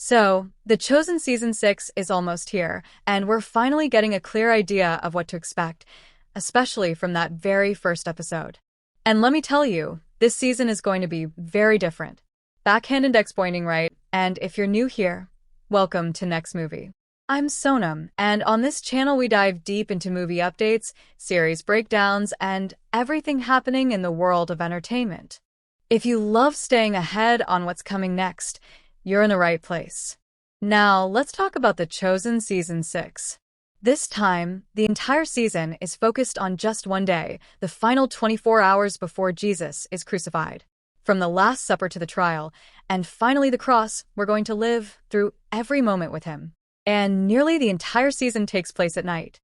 So, The Chosen Season 6 is almost here, and we're finally getting a clear idea of what to expect, especially from that very first episode. And let me tell you, this season is going to be very different. Backhand index pointing, right? And if you're new here, welcome to Next Movie. I'm Sonam, and on this channel we dive deep into movie updates, series breakdowns, and everything happening in the world of entertainment. If you love staying ahead on what's coming next, you're in the right place. Now, let's talk about The Chosen Season 6. This time, the entire season is focused on just one day, the final 24 hours before Jesus is crucified. From the Last Supper to the trial, and finally the cross, we're going to live through every moment with him. And nearly the entire season takes place at night.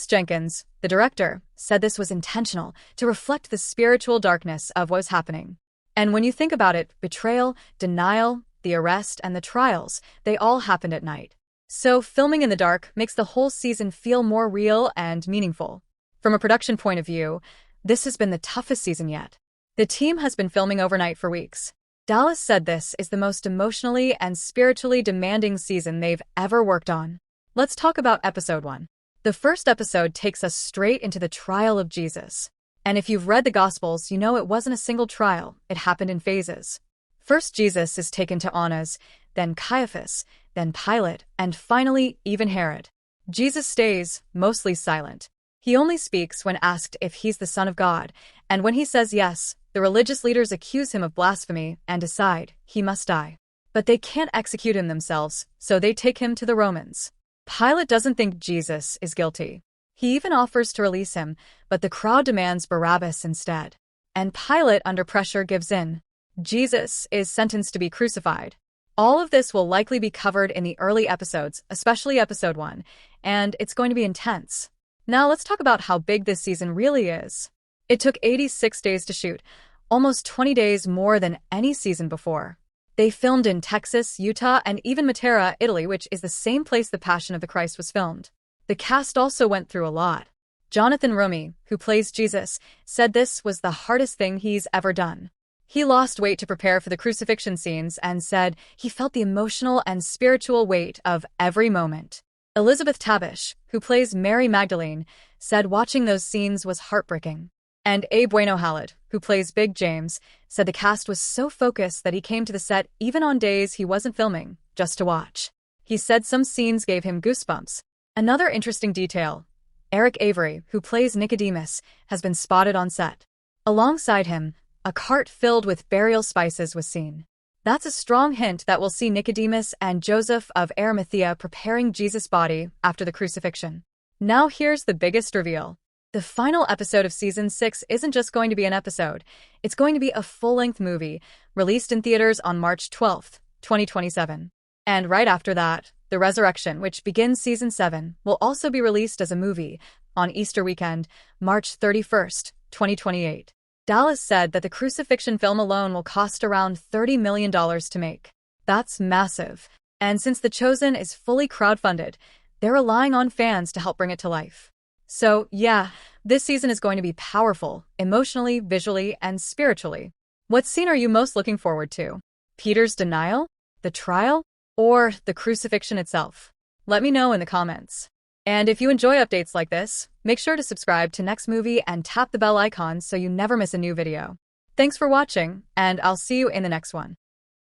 Jenkins, the director, said this was intentional to reflect the spiritual darkness of what was happening. And when you think about it, betrayal, denial, the arrest, and the trials, they all happened at night. So filming in the dark makes the whole season feel more real and meaningful. From a production point of view, this has been the toughest season yet. The team has been filming overnight for weeks. Dallas said this is the most emotionally and spiritually demanding season they've ever worked on. Let's talk about episode 1. The first episode takes us straight into the trial of Jesus. And if you've read the Gospels, you know it wasn't a single trial, it happened in phases. First, Jesus is taken to Annas, then Caiaphas, then Pilate, and finally, even Herod. Jesus stays mostly silent. He only speaks when asked if he's the Son of God, and when he says yes, the religious leaders accuse him of blasphemy and decide he must die. But they can't execute him themselves, so they take him to the Romans. Pilate doesn't think Jesus is guilty. He even offers to release him, but the crowd demands Barabbas instead. And Pilate, under pressure, gives in. Jesus is sentenced to be crucified. All of this will likely be covered in the early episodes, especially episode 1, and it's going to be intense. Now let's talk about how big this season really is. It took 86 days to shoot, almost 20 days more than any season before. They filmed in Texas, Utah, and even Matera, Italy, which is the same place The Passion of the Christ was filmed. The cast also went through a lot. Jonathan Roumie, who plays Jesus, said this was the hardest thing he's ever done. He lost weight to prepare for the crucifixion scenes and said he felt the emotional and spiritual weight of every moment. Elizabeth Tabish, who plays Mary Magdalene, said watching those scenes was heartbreaking. And Abe Bueno-Halid, who plays Big James, said the cast was so focused that he came to the set even on days he wasn't filming, just to watch. He said some scenes gave him goosebumps. Another interesting detail, Eric Avery, who plays Nicodemus, has been spotted on set. Alongside him, a cart filled with burial spices was seen. That's a strong hint that we'll see Nicodemus and Joseph of Arimathea preparing Jesus' body after the crucifixion. Now here's the biggest reveal. The final episode of Season 6 isn't just going to be an episode, it's going to be a full-length movie, released in theaters on March 12, 2027. And right after that, The Resurrection, which begins Season 7, will also be released as a movie on Easter weekend, March 31st, 2028. Dallas said that the Crucifixion film alone will cost around $30 million to make. That's massive. And since The Chosen is fully crowdfunded, they're relying on fans to help bring it to life. So, yeah, this season is going to be powerful, emotionally, visually, and spiritually. What scene are you most looking forward to? Peter's denial? The trial? Or the crucifixion itself? Let me know in the comments. And if you enjoy updates like this, make sure to subscribe to Next Movie and tap the bell icon so you never miss a new video. Thanks for watching, and I'll see you in the next one.